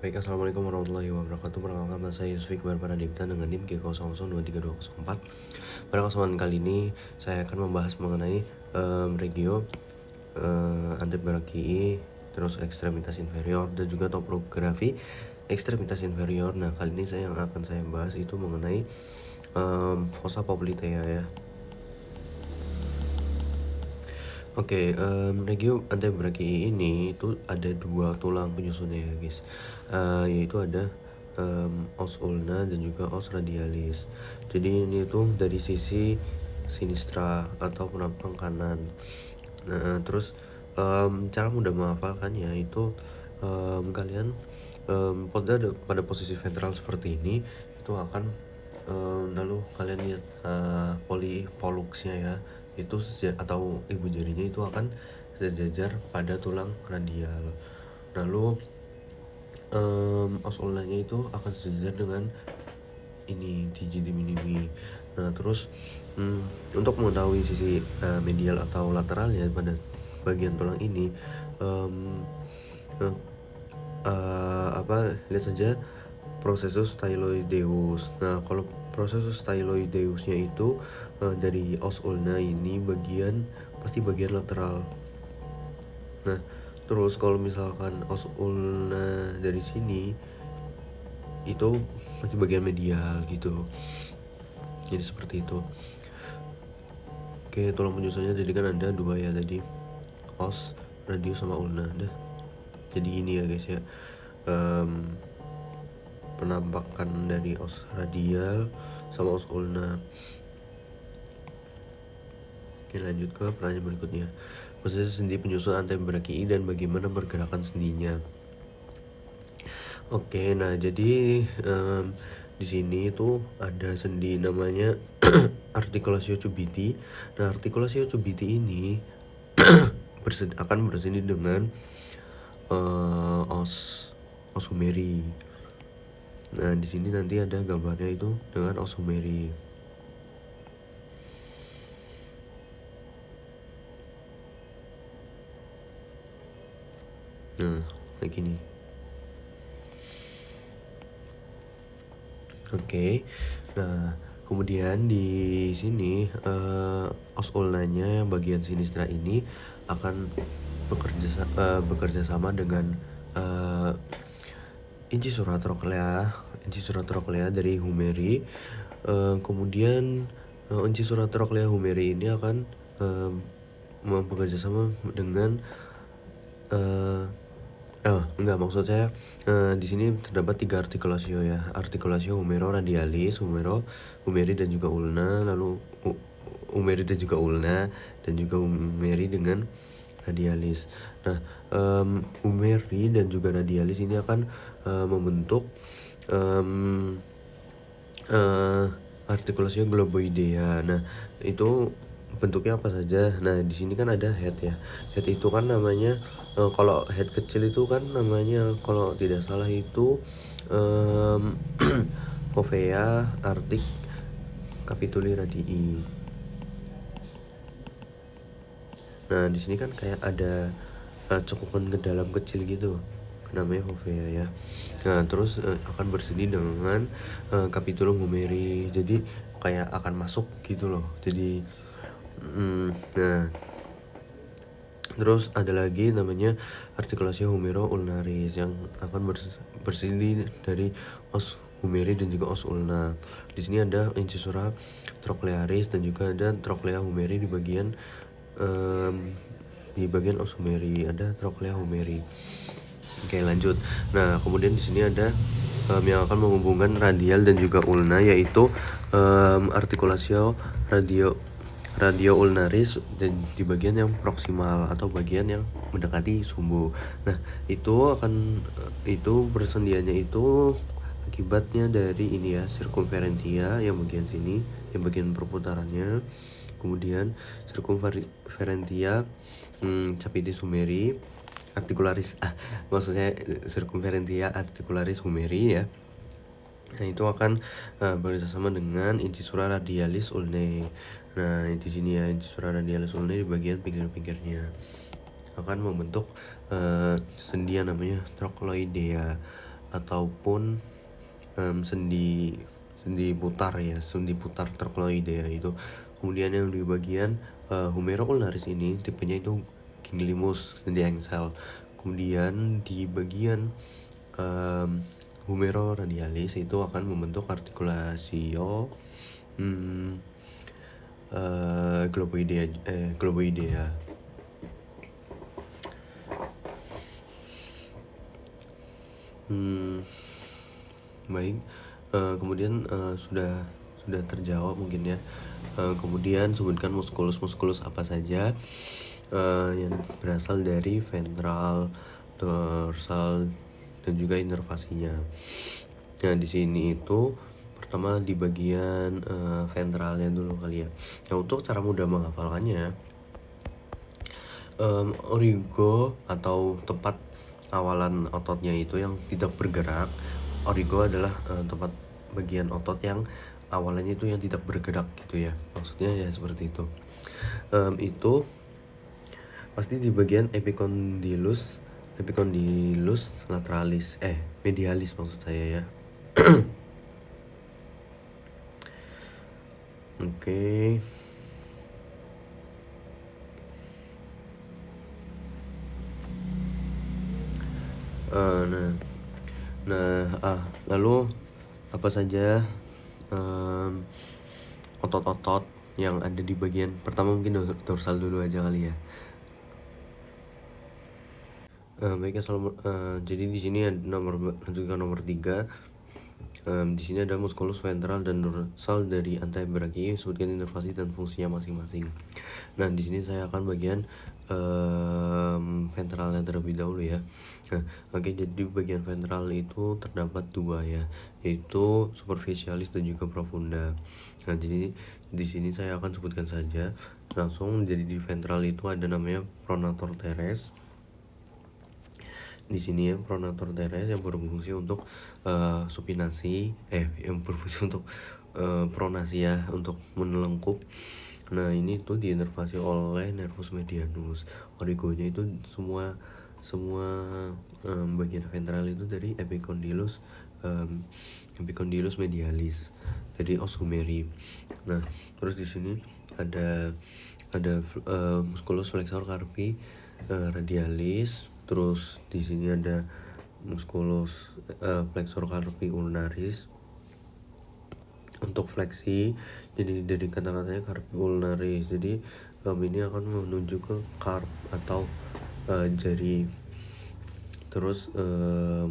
Baik, assalamualaikum warahmatullahi wabarakatuh. Perkenalkan, nama saya Yusuf Iqbal Pradipta dengan NIM G002324. Pada kesempatan kali ini saya akan membahas mengenai regio, antebrakii, terus ekstremitas inferior dan juga topografi ekstremitas inferior. Nah, kali ini yang akan saya bahas itu mengenai fossa poplitea ya. Oke, regio antebrakii ini itu ada dua tulang penyusunnya ya guys, yaitu ada os ulna dan juga os radialis. Jadi ini tuh dari sisi sinistra atau penampang kanan. Nah, terus cara mudah menghafalkannya itu kalian pada posisi ventral seperti ini itu akan lalu kalian lihat polluxnya ya, itu atau ibu jarinya itu akan sejajar pada tulang radial. Lalu os ulnanya itu akan sejajar dengan ini digiti minimi. Nah, terus untuk mengetahui sisi medial atau lateralnya pada bagian tulang ini, lihat saja Processus styloideus. Nah, kalau Processus styloideusnya itu dari os ulna ini pasti bagian lateral. Nah, terus kalau misalkan os ulna dari sini itu masih bagian medial gitu. Jadi seperti itu. Oke, tulang penyusunnya jadi kan ada dua ya tadi, os, radius sama ulna. Jadi ini ya guys ya, penampakan dari os radial sama os ulna. Oke, lanjut ke pertanyaan berikutnya. Posisi sendi penyusun antebrakii dan bagaimana pergerakan sendinya. Oke, nah jadi di sini tuh ada sendi namanya articulatio cubiti. Nah, articulatio cubiti ini akan bersendi dengan os humeri. Nah, di sini nanti ada gambarnya itu dengan os humeri. Nah, kayak gini. Oke. Nah, kemudian di sini os ulnanya yang bagian sinistra ini akan bekerja sama dengan incisura trochlea dari humeri. Kemudian incisura trochlea humeri ini akan bekerja sama dengan maksud saya di sini terdapat 3 artikulasio ya, artikulasio humero radialis, humeri dan juga ulna, lalu humeri dan juga ulna, dan juga humeri dengan radialis. Nah, humeri dan juga radialis ini akan membentuk artikulasio globoidea. Nah, itu bentuknya apa saja? Nah, di sini kan ada head ya. Head itu kan namanya kalau head kecil itu kan namanya kalau tidak salah itu Fovea artic capituli radii. Nah, di sini kan kayak ada cekukan ke dalam kecil gitu, namanya Fovea ya. Nah, terus akan bersendi dengan capitulum humeri, jadi kayak akan masuk gitu loh. Jadi nah, terus ada lagi namanya articulatio humero ulnaris yang akan bersendi dari os humeri dan juga os ulna. Di sini ada incisura trochlearis dan juga ada trochlea humeri di bagian os humeri, ada trochlea humeri. Oke, lanjut. Nah, kemudian di sini ada yang akan menghubungkan radial dan juga ulna, yaitu artikulasio radio ulnaris dan di bagian yang proksimal atau bagian yang mendekati sumbu. Nah, itu persendiannya itu akibatnya dari ini ya, circumferentia yang bagian sini, yang bagian perputarannya. Kemudian circumferentia capitis humeri articularis, maksudnya circumferentia articularis humeri ya. Nah, itu akan bekerjasama dengan incisura radialis ulnae. Nah, di sini ya, incisura radialis ulnae di bagian pinggir-pinggirnya akan membentuk sendi yang namanya trochloidea. ataupun sendi putar ya, sendi putar trochleoidea itu. Kemudian yang di bagian humeroulnaris ini tipenya itu ganglimus sendi engsel. Kemudian di bagian humeroradialis itu akan membentuk artikulasio globoidea. Baik, kemudian sudah terjawab mungkin ya. Kemudian sebutkan muskulus apa saja yang berasal dari ventral, dorsal, dan juga inervasinya. Nah di sini itu pertama di bagian ventralnya dulu kali ya. Nah untuk cara mudah menghafalkannya, origo atau tempat awalan ototnya itu yang tidak bergerak. Origo adalah tempat bagian otot yang awalannya itu yang tidak bergerak gitu ya, maksudnya ya seperti itu. Itu pasti di bagian epicondylus lateralis medialis maksud saya ya. Oke. Lalu apa saja otot-otot yang ada di bagian pertama, mungkin dorsal dulu aja kali ya. Baiknya jadi di sini ada nomor 3. Di sini ada musculus ventral dan dorsal dari antebrachii, sebutkan inervasi dan fungsinya masing-masing. Nah di sini saya akan bagian ventralnya terlebih dahulu ya. Oke, jadi bagian ventral itu terdapat 2 ya, yaitu superficialis dan juga profunda. Nah jadi di sini saya akan sebutkan saja langsung. Jadi di ventral itu ada namanya pronator teres. Di sini ya, pronator teres yang berfungsi untuk supinasi, yang berfungsi untuk pronasi ya, untuk menelengkup. Nah ini tuh diinervasi oleh nervus medianus. Origonya itu semua bagian ventral itu dari epicondylus medialis, jadi os humeri. Nah terus di sini ada musculus flexor carpi radialis. Terus di sini ada musculus flexor carpi ulnaris untuk fleksi. Jadi dari kata-katanya carpi ulnaris, jadi ini akan menuju ke carp atau jari. Terus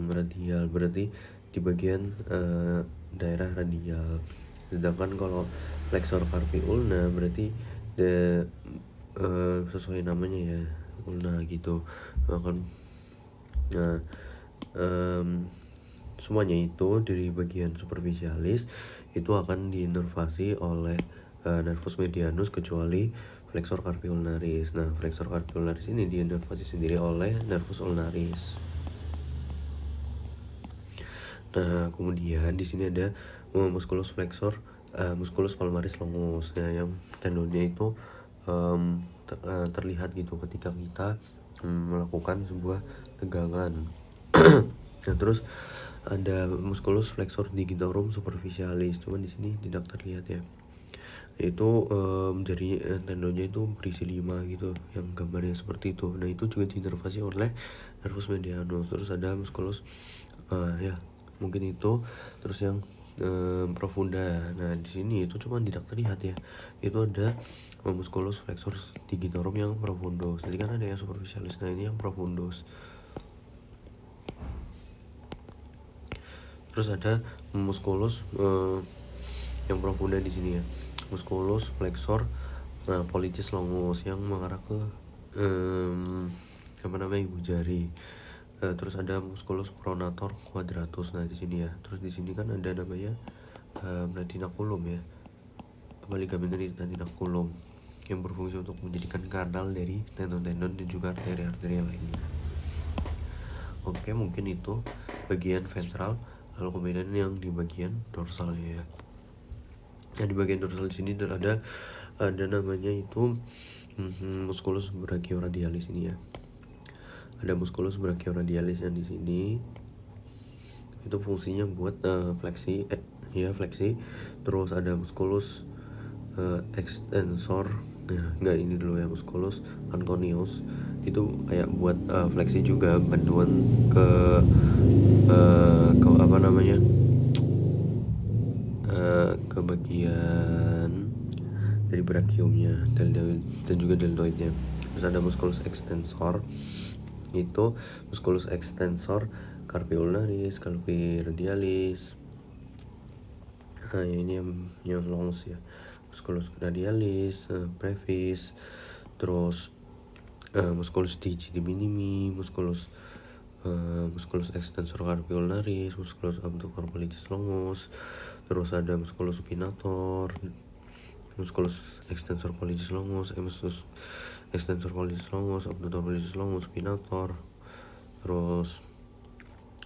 radial berarti di bagian daerah radial. Sedangkan kalau flexor carpi ulna berarti sesuai namanya ya, ulna gitu. Nah semuanya itu dari bagian superficialis itu akan diinervasi oleh nervus medianus kecuali flexor carpi ulnaris. Nah flexor carpi ulnaris ini diinervasi sendiri oleh nervus ulnaris. Nah kemudian di sini ada musculus flexor musculus palmaris longus. Nah yang tendonnya itu terlihat gitu ketika kita melakukan sebuah tegangan. Nah terus ada musculus flexor digitorum superficialis, cuman di sini tidak terlihat ya. Itu jari tendonnya itu berisi 5 gitu, yang gambarnya seperti itu. Nah itu juga diinervasi oleh nervus medianus. Terus ada musculus ya mungkin itu. Terus yang profunda. Nah di sini itu cuma tidak terlihat ya. Itu ada musculus flexor digitorum yang profundus. Jadi kan ada yang superficialis. Nah ini yang profundus. Terus ada musculus yang profunda di sini ya. Musculus flexor pollicis longus yang mengarah ke ibu jari. Terus ada musculus pronator quadratus. Nah di sini ya. Terus di sini kan ada namanya retinaculum ya, ligamen retinaculum yang berfungsi untuk menjadikan kanal dari tendon-tendon dan juga arteri-arteri yang lainnya. Oke, mungkin itu bagian ventral. Lalu kemudian yang di bagian dorsal ya. Nah di bagian dorsal di sini ada namanya itu musculus brachioradialis ini ya. Ada musculus brachioradialis yang di sini. itu fungsinya buat fleksi, fleksi. Terus ada musculus extensor, enggak, ini dulu ya, musculus anconeus itu kayak buat fleksi juga, bantuan ke apa namanya, ke bagian dari brachiumnya dan juga deltoidnya. Terus ada musculus extensor, itu musculus extensor carpi ulnaris, carpi radialis. Nah ini yang longs ya, musculus radialis, brevis, terus musculus digiti minimi, musculus extensor carpi ulnaris, musculus abductor pollicis longus. Terus ada musculus supinator, musculus extensor pollicis longus, musculus extensor pollicis longus, abductor pollicis longus, supinator. Terus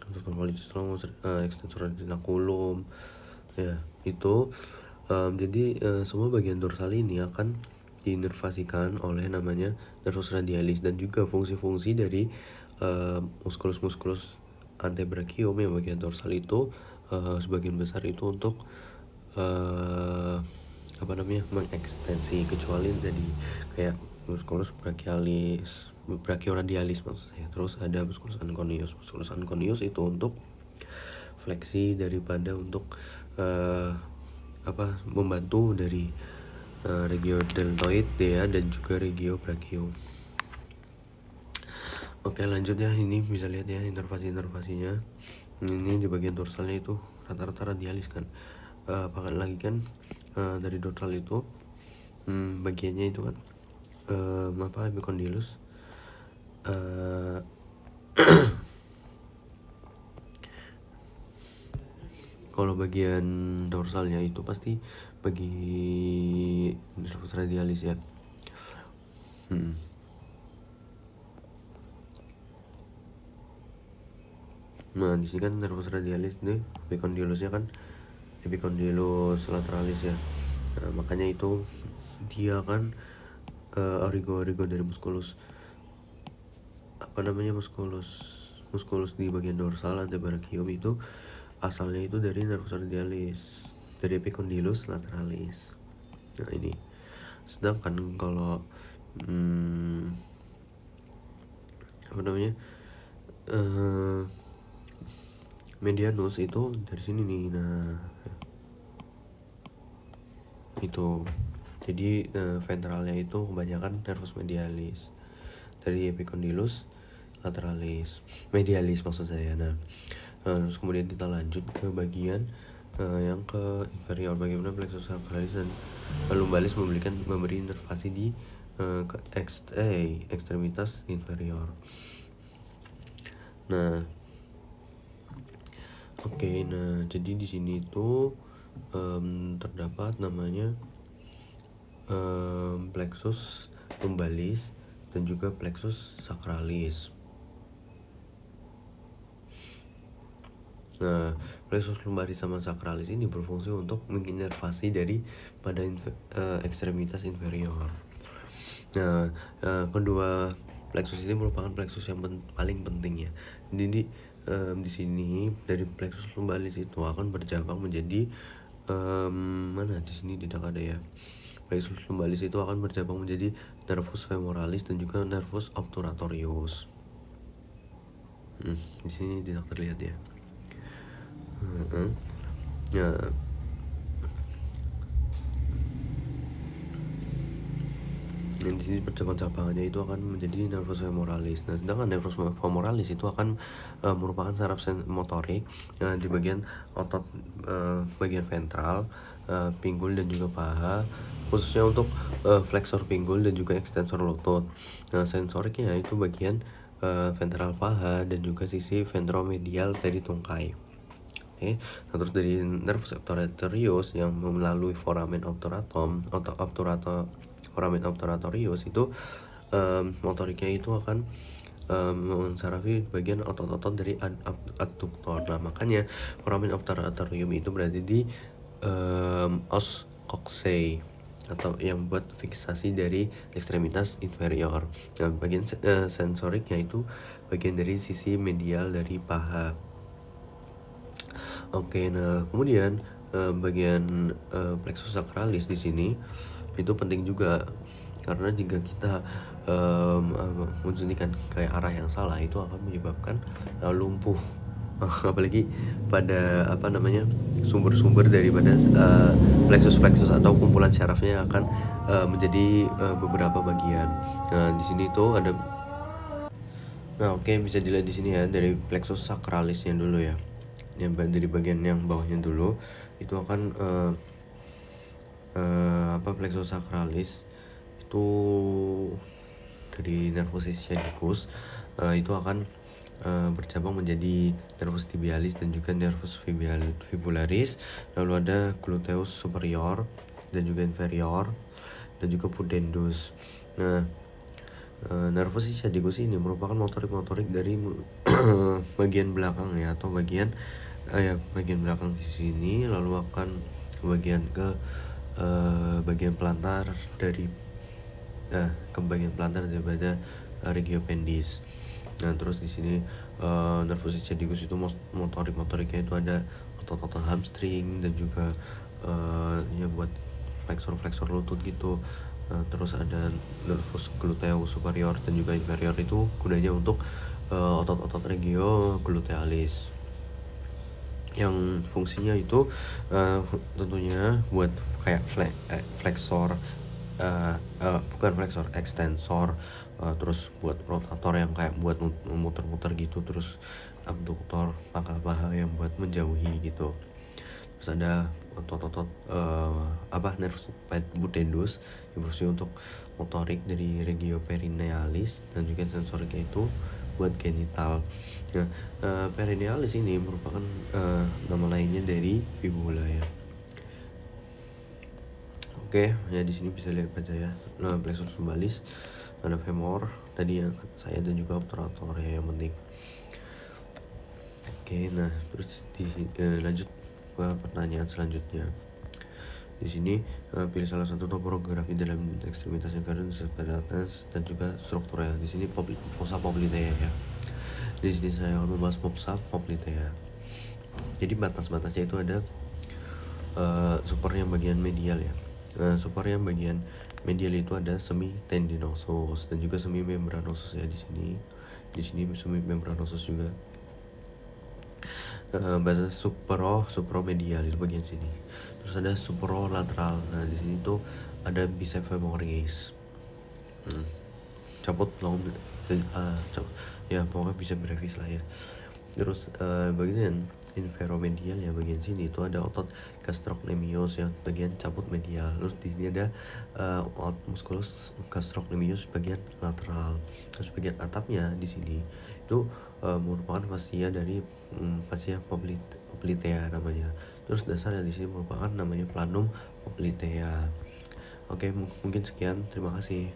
abductor pollicis longus, extensor retinaculum. Ya, itu jadi semua bagian dorsal ini akan diinervasikan oleh namanya nervus radialis, dan juga fungsi-fungsi dari musculus antebrachium yang bagian dorsal itu sebagian besar itu untuk mengekstensi, kecuali dari kayak musculus brachialis, brachioradialis maksud saya. Terus ada musculus anconeus itu untuk fleksi daripada untuk membantu dari regio deltoid ya, dan juga regio brachium. Oke, lanjut ya, ini bisa lihat ya inervasinya. Ini di bagian dorsalnya itu rata-rata radialis kan. Bahkan lagi kan dari dorsal itu bagiannya itu kan epicondylus. Kalau bagian dorsalnya itu pasti bagi nervus radialis ya. Nah di sini kan nervus radialis nih, epicondylusnya kan epicondylus lateralis ya. Nah, makanya itu dia kan origo dari musculus musculus di bagian dorsal antebrachium itu asalnya itu dari nervus radialis, dari epicondylus lateralis. Nah ini, sedangkan kalau medianus itu dari sini nih. Nah itu jadi ventralnya itu kebanyakan nervus medialis dari epicondylus lateralis, medialis maksud saya. Nah terus kemudian kita lanjut ke bagian yang ke inferior, bagaimana plexus sacralis dan lumbalis memberi inervasi di ke ekstremitas inferior. Nah nah jadi di sini itu terdapat namanya plexus lumbalis dan juga plexus sacralis. Nah, plexus lumbalis sama sacralis ini berfungsi untuk menginervasi dari pada ekstremitas inferior. Nah, kedua plexus ini merupakan plexus yang paling penting ya. Jadi di sini dari plexus lumbalis itu akan bercabang menjadi di sini tidak ada ya. Plexus lumbalis itu akan bercabang menjadi nervus femoralis dan juga nervus obturatorius. Di sini tidak terlihat ya. Yang di sini percabangan-cabangannya itu akan menjadi nervus femoralis. Nah, sedangkan nervus femoralis itu akan merupakan saraf motorik di bagian otot bagian ventral, pinggul dan juga paha, khususnya untuk flexor pinggul dan juga extensor lutut. Nah, sensoriknya itu bagian ventral paha dan juga sisi ventromedial dari tungkai. Oke. Nah, terus dari nervus obturatorius yang melalui foramen obturatum foramen obturatorius itu motoriknya itu akan mensarafi bagian otot-otot dari adduktor. Nah, makanya foramen obturatorium itu berada di os coxae atau yang buat fiksasi dari ekstremitas inferior. Nah, bagian sensoriknya itu bagian dari sisi medial dari paha. Oke, nah kemudian, bagian, plexus sacralis di sini itu penting juga karena jika kita, mensuntikan ke arah yang salah itu akan menyebabkan, lumpuh. Apalagi pada apa namanya, sumber-sumber daripada, plexus-plexus atau kumpulan syarafnya yang akan, menjadi, beberapa bagian. Nah, di sini tuh ada. Nah, oke, bisa dilihat di sini ya dari plexus sacralisnya dulu ya. Dari bagian yang bawahnya dulu itu akan, apa, plexus sacralis itu dari nervus sciaticus, itu akan, bercabang menjadi nervus tibialis dan juga nervus fibularis, lalu ada gluteus superior dan juga inferior dan juga pudendus. Nah, nervus sciaticus ini merupakan motorik-motorik dari bagian belakang ya, atau bagian, ya bagian belakang di sini, lalu akan bagian pelantar dari ke bagian pelantar daripada, regiopendis. Nah, terus di sini, nervus sciaticus itu motoriknya itu ada otot-otot hamstring dan juga, ya buat flexor lutut gitu. Terus ada nervus gluteus superior dan juga inferior, itu gunanya untuk, otot-otot regio glutealis yang fungsinya itu, tentunya buat kayak flexor, bukan flexor, extensor, terus buat rotator yang kayak buat muter-muter gitu, terus abduktor pangkal paha yang buat menjauhi gitu. Terus ada otot-otot, nervus pudendus yang berfungsi untuk motorik dari regio perinealis, dan juga sensoriknya itu buat genital. Nah, perinealis ini merupakan, nama lainnya dari fibula ya. Oke, ya di sini bisa lihat aja ya. Nah, plexus lumbalis, ada femur tadi yang saya, dan juga obturator ya yang penting. Oke, nah terus lanjut ke pertanyaan selanjutnya. Di sini, pilih salah satu topografi dalam ekstremitas inferior dan juga strukturnya. Di sini fossa poplitea ya. Di sini saya akan membahas fossa poplitea. Jadi batas-batasnya itu ada, super yang bagian medial ya. Super yang bagian medial itu ada semi tendinosus dan juga semi membranosus ya di sini. Di sini semi membranosus juga. Batas supromedial di bagian sini. Terus ada suprolateral. Nah, di sini tuh ada biceps femoris. Cabut long, ya pokoknya bisa brevis lah ya. Terus, bagian inferomedial ya, bagian sini itu ada otot gastrocnemius yang bagian cabut medial. Terus di sini ada, musculus gastrocnemius bagian lateral. Terus bagian atapnya di sini itu, merupakan fascia dari, fascia poplitea namanya. Terus dasarnya di sini merupakan namanya planum poplitea. Oke, mungkin sekian, terima kasih.